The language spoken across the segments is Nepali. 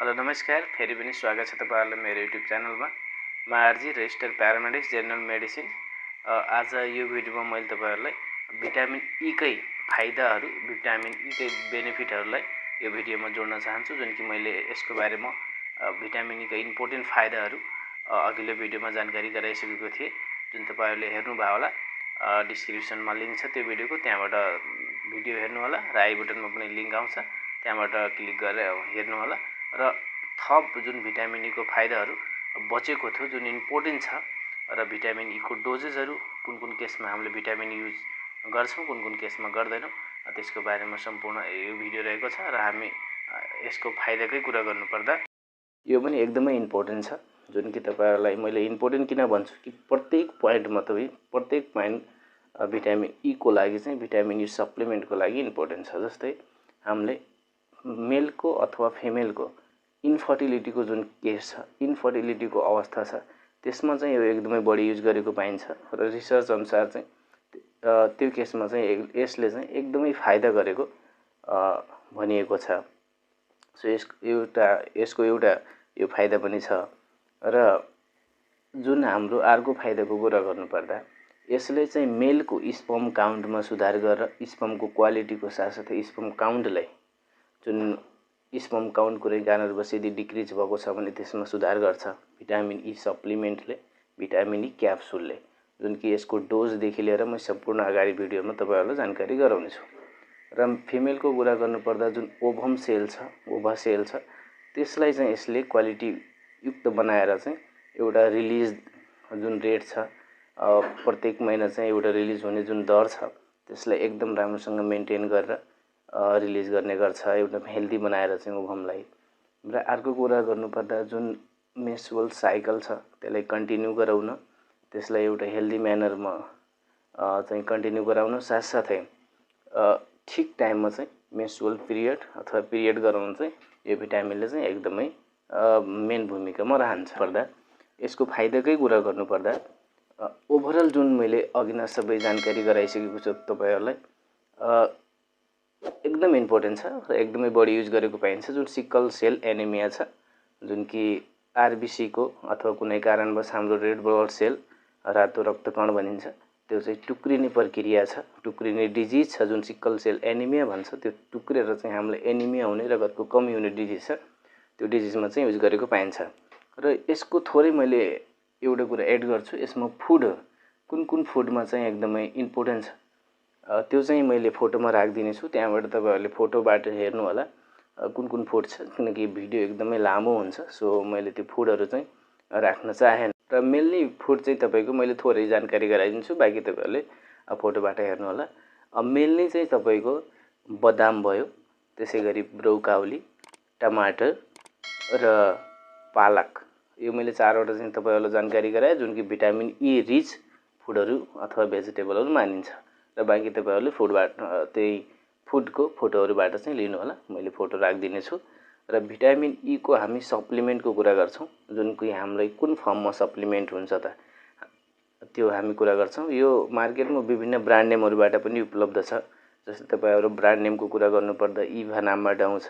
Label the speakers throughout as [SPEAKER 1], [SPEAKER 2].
[SPEAKER 1] हेलो नमस्कार, फेरि पनि स्वागत छ तपाईहरुलाई मेरो युट्युब च्यानलमा। म आरजी रजिस्टर प्यारामेडिक्स जनरल मेडिसिन। आज यो भिडियोमा मैले तपाईहरुलाई भिटामिन ई कै फाइदाहरु, भिटामिन ई कै बेनिफिटहरुलाई यो भिडियोमा जोड्न चाहन्छु, जुन कि मैले यसको बारेमा भिटामिन ई कै इम्पोर्टेन्ट फाइदाहरु अघिल्लो भिडियोमा जानकारी गराइसकेको थिए, जुन तपाईहरुले हेर्नु भयो होला। डिस्क्रिप्सनमा लिंक छ त्यो भिडियोको, त्यहाँबाट भिडियो हेर्नु होला र आई बटनमा पनि लिंक आउँछ, त्यहाँबाट क्लिक गरेर हेर्नु होला। र थप जुन भिटामिन ई को फाइदाहरु बचेको थियो, जुन इम्पोर्टेन्ट छ, र भिटामिन ई को डोजेजहरु कुन केसमा हामीले भिटामिन युज गर्छौं, कुन केसमा गर्दैनौं, त्यसको बारेमा सम्पूर्ण यो भिडियो रहेको छ। र हामी यसको फाइदाकै कुरा गर्नुपर्दा यो पनि एकदमै इम्पोर्टेन्ट छ, जुन कि तपाईहरुलाई मैले इम्पोर्टेन्ट किन भन्छु कि प्रत्येक पोइन्टमा प्रत्येक पोइन्ट भिटामिन ई को लागि चाहिँ भिटामिन ई सप्लिमेन्टको लागि इम्पोर्टेन्ट छ। जस्तै हामीले मेलको अथवा फिमेलको इन्फर्टिलिटीको जुन केस छ, इन्फर्टिलिटीको अवस्था छ, त्यसमा चाहिँ यो एकदमै बढी युज गरेको पाइन्छ र रिसर्च अनुसार चाहिँ त्यो केसमा चाहिँ यसले चाहिँ एकदमै फाइदा गरेको भनिएको छ। सो यसको एउटा यो फाइदा पनि छ। र जुन हाम्रो अर्को फाइदाको कुरा गर्नुपर्दा यसले चाहिँ मेलको स्पर्म काउन्टमा सुधार गरेर स्पर्मको क्वालिटीको साथसाथै स्पर्म काउन्टलाई, जुन स्पर्म काउन्टको रेगानर्भस यदि डिक्रिज भएको छ भने त्यसमा सुधार गर्छ भिटामिन ई सप्लिमेन्टले, भिटामिन ई क्याप्सुलले, जुन कि यसको डोजदेखि लिएर म सम्पूर्ण अगाडि भिडियोमा तपाईहरुलाई जानकारी गराउने छु। र फिमेलको कुरा गर्नुपर्दा जुन ओभम सेल छ, ओभा सेल छ, त्यसलाई चाहिँ यसले क्वालिटी युक्त बनाएर चाहिँ एउटा रिलिज जुन रेट छ, प्रत्येक महिना चाहिँ एउटा रिलिज हुने जुन दर छ, त्यसलाई एकदम राम्रोसँग मेन्टेन गरेर रिलिज गर्ने गर्छ, एउटा हेल्दी बनाएर चाहिँ ओभमलाई। र अर्को कुरा गर्नुपर्दा जुन मेन्स्ट्रुअल साइकल छ, त्यसलाई कन्टिन्यू गराउन, त्यसलाई एउटा हेल्दी म्यानरमा चाहिँ कन्टिन्यू गराउन, साथसाथै ठीक टाइममा चाहिँ मेन्स्ट्रुअल पिरियड अथवा पिरियड गराउन चाहिँ यो भिटामिनले चाहिँ एकदमै मेन भूमिकामा रहन्छ। पर्दा यसको फाइदाकै कुरा गर्नुपर्दा ओभरअल जुन मैले अघि नै सबै जानकारी गराइसकेको छु तपाईहरुलाई, एकदम इम्पोर्टेन्ट छ र एकदमै बढी युज गरेको पाइन्छ। जुन सिकल सेल एनिमिया छ, जुन कि आरबीसी को अथवा कुनै कारणवश हाम्रो रेड ब्लड सेल, रातो रक्तकण भनिन्छ, त्यो चाहिँ टुक्रिने प्रक्रिया छ, टुक्रिने डिजिज छ, जुन सिकल सेल एनिमिया भन्छ। त्यो टुक्रेर चाहिँ हामीलाई एनिमिया हुने, रगतको कमी हुने डिजिज छ, त्यो डिजिजमा चाहिँ युज गरेको पाइन्छ। र यसको थोरै मैले एउटा कुरा एड गर्छु, यसमा फुड कुन फुडमा चाहिँ एकदमै इम्पोर्टेन्ट छ, त्यो चाहिँ मैले फोटोमा राखिदिने छु, त्यहाँबाट तपाईहरुले फोटोबाट हेर्नु होला कुन फुड छ, किनकि भिडियो एकदमै लामो हुन्छ। सो मैले त्यो फुडहरु चाहिँ राख्न चाहेन। र मेनली फुड चाहिँ तपाईको मैले थोरै जानकारी गराइदिन्छु, बाँकी तपाईहरुले फोटोबाट हेर्नु होला। मेनली चाहिँ तपाईको बदाम भयो, त्यसैगरी ब्रोकाउली, टमाटर र पालक, यो मैले चारवटा चाहिँ तपाईहरुलाई जानकारी गराए, जुन कि भिटामिन ई रिच फुडहरु अथवा भेजिटेबलहरु मानिन्छ। र बाँकी तपाईहरुले फुडबाट त्यही फुडको फोटोहरुबाट चाहिँ लिनु होला, मैले फोटो राखिदिने छु। र भिटामिन ई को हामी सप्लिमेन्टको कुरा गर्छौं, जुन कि हामीलाई कुन फर्ममा सप्लिमेन्ट हुन्छ त, त्यो हामी कुरा गर्छौं। यो मार्केटमा विभिन्न ब्रान्ड नेमहरुबाट पनि उपलब्ध छ। जस्तै तपाईहरु ब्रान्ड नेमको कुरा गर्नुपर्दा इभा नामबाट आउँछ,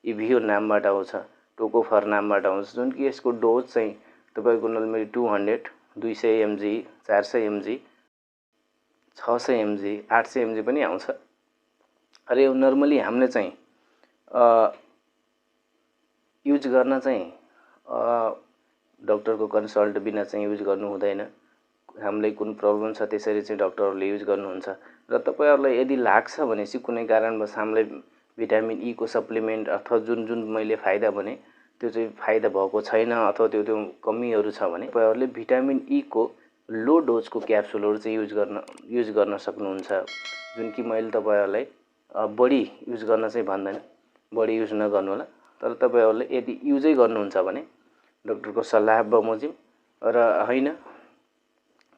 [SPEAKER 1] इभियो नामबाट आउँछ, टोकोफर नामबाट आउँछ, जुन कि यसको डोज चाहिँ तपाईको normally 200, 200 MG, 400 MG, 600 MG, 800 MG पनि आउँछ। र यो नर्मली हामीले चाहिँ युज गर्न चाहिँ डाक्टरको कन्सल्ट बिना चाहिँ युज गर्नु हुँदैन। हामीलाई कुन प्रब्लम छ त्यसरी चाहिँ डाक्टरले युज गर्नुहुन्छ। र तपाईहरुलाई यदि लाग्छ भने चाहिँ कुनै कारणवश हामीलाई भिटामिन ई को सप्लिमेन्ट अथवा जुन मैले फाइदा भने त्यो चाहिँ फाइदा भएको छैन अथवा त्यो कमीहरु छ भने तपाईहरुले भिटामिन ई को लो डोजको क्याप्सुलहरु चाहिँ युज गर्न सक्नुहुन्छ, जुन कि मैले तपाईहरुलाई बढी युज गर्न चाहिँ भन्दैन, बढी युज नगर्नु होला। तर तपाईहरुले यदि युजै गर्नुहुन्छ भने डाक्टरको सल्लाह बमोजिम, र हैन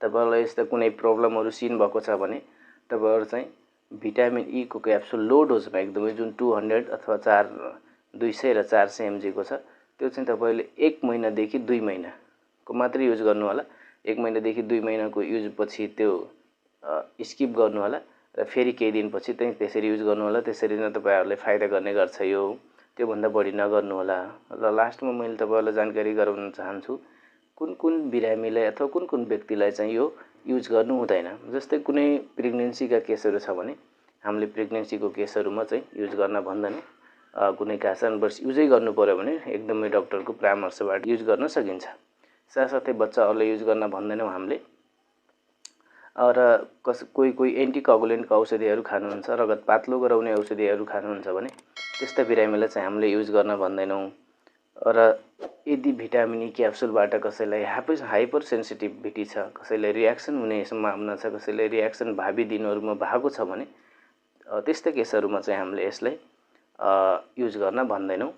[SPEAKER 1] तपाईहरुलाई यस्ता कुनै प्रब्लमहरु सिन भएको छ भने तपाईहरु चाहिँ भिटामिन ई को क्याप्सुल लो डोजमा एकदमै जुन 200 अथवा 200 र 400 एमजी को छ, त्यो चाहिँ तपाईले 1 महिनादेखि 2 महिनाको मात्रै युज गर्नु होला। 1 महिनादेखि 2 महिनाको युज पछि त्यो स्किप गर्नु होला र फेरि केही दिनपछि चाहिँ त्यसरी युज गर्नु होला। त्यसरी नै तपाईहरुले फाइदा गर्ने गर्छ यो त्योभन्दा बढी नगर्नु होला। र लास्टमा मैले तपाईहरुलाई जानकारी गराउन चाहन्छु कुन बिरामीलाई अथवा कुन व्यक्तिलाई चाहिँ यो युज गर्नु हुँदैन। जस्तै कुनै प्रेग्नेन्सीका केसहरु छ भने हामीले प्रेग्नेन्सीको केसहरुमा चाहिँ युज गर्न भन्दैनौं। कुनै कारणवश युजै गर्नु पर्यो भने एकदमै डाक्टरको परामर्शबाट युज गर्न सकिन्छ। साथसाथै बच्चाहरुलाई युज गर्न भन्दैनौं हामीले। र कोही एन्टिकोगुलेन्टको औषधिहरु खानुहुन्छ, रगत पातलो गराउने औषधिहरु खानुहुन्छ भने त्यस्ता बिरामीलाई चाहिँ हामीले युज गर्न भन्दैनौं। र यदि भिटामिन ई क्याप्सुलबाट कसैलाई हाइपर सेन्सिटिभिटी छ, कसैलाई रिएक्सन हुने सम्भावना छ, कसैलाई रिएक्सन भावी दिनहरुमा भएको छ भने त्यस्ता केसहरुमा चाहिँ हामीले यसलाई युज गर्न भन्दैनौं।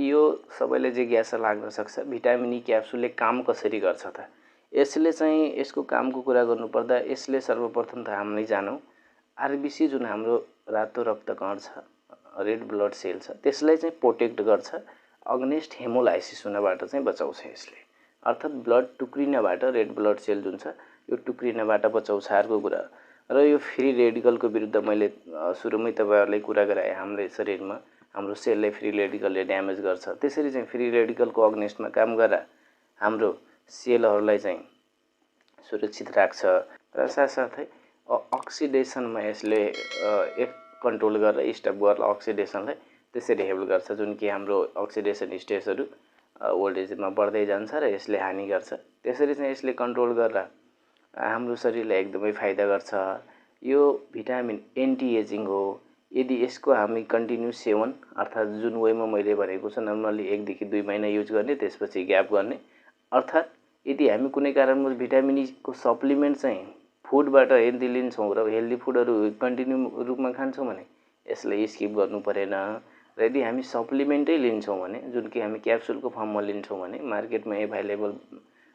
[SPEAKER 1] यो सबैले जिज्ञासा लाग्न सक्छ भिटामिन ई क्याप्सुलले काम कसरी गर्छ त? यसले चाहिँ यसको कामको कुरा गर्नुपर्दा यसले सर्वप्रथम त हामीले जानौं आरबीसी जुन हाम्रो रातो रक्तकण छ, रेड ब्लड सेल छ, त्यसलाई चाहिँ प्रोटेक्ट गर्छ, अग्नेस्ट हेमोलाइसिस हुनबाट चाहिँ बचाउँछ यसले। अर्थात ब्लड टुक्रिनबाट रेड ब्लड सेल जुन छ यो टुक्रिनबाट बचाउँछ अर्को कुरा। र यो फ्री रेडिकलको विरुद्ध मैले सुरुमै तपाईहरुलाई कुरा गराए हाम्रो शरीरमा हाम्रो सेललाई फ्री रेडिकलले ड्यामेज गर्छ। त्यसरी चाहिँ फ्री रेडिकलको अग्नेस्टमा काम गरेर हाम्रो सेलहरुलाई चाहिँ सुरक्षित राख्छ। र साथसाथै अक्सिडेसनमा यसले एक कन्ट्रोल गरेर स्टप गरेर अक्सिडेसनलाई त्यसरी हेल्प गर्छ जुन कि हाम्रो अक्सिडेसन स्टेजहरु ओल्ड एजमा बढ्दै जान्छ र यसले हानि गर्छ। त्यसरी चाहिँ यसले कन्ट्रोल गरेर हाम्रो शरीरलाई एकदमै फाइदा गर्छ। यो भिटामिन एन्टी एजिङ हो। यदि यसको हामी कन्टिन्युस सेवन अर्थात जुन वेमा मैले भनेको छु नर्मली 1 देखि 2 महिना युज गर्ने त्यसपछि ग्याप गर्ने। अर्थात यदि हामी कुनै कारणवश भिटामिन ई को सप्लिमेन्ट चाहिँ फुडबाट यदि लिन्छौं र हेल्दी फुडहरु कन्टिन्यु रूपमा खान्छौं भने यसलाई स्किप गर्नु परेन। र यदि हामी सप्लिमेन्टै लिन्छौं भने जुन कि हामी क्याप्सुलको फर्ममा लिन्छौं भने मार्केटमा अवेलेबल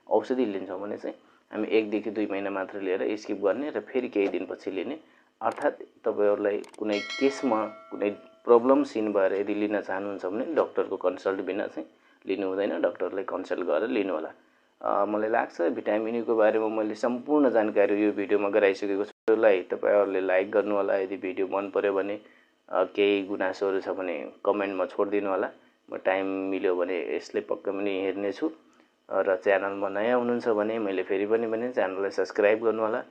[SPEAKER 1] औषधि लिन्छौं भने चाहिँ हामी 1 देखि 2 महिना मात्र लिएर स्किप गर्ने र फेरि केही दिनपछि लिने। अर्थात तपाईहरुलाई कुनै केसमा कुनै प्रब्लम सिन भएर यदि लिन चाहनुहुन्छ भने डाक्टरको कन्सल्ट बिना चाहिँ लिनु हुँदैन, डाक्टरलाई कन्सल्ट गरेर लिनु होला। मलाई लाग्छ भिटामिन ई को बारेमा मैले सम्पूर्ण जानकारी यो भिडियोमा गराइसकेको छु। यसलाई तपाईहरुले लाइक गर्नु होला। यदि भिडियो मन पर्यो भने केही गुनासोहरु छ भने कमेन्टमा छोड्दिनु होला। म टाइम मिल्यो भने यसले पक्कै पनि हेर्ने छु। र च्यानलमा नयाँ हुनुहुन्छ भने मैले फेरि पनि भने च्यानललाई सब्स्क्राइब गर्नु होला।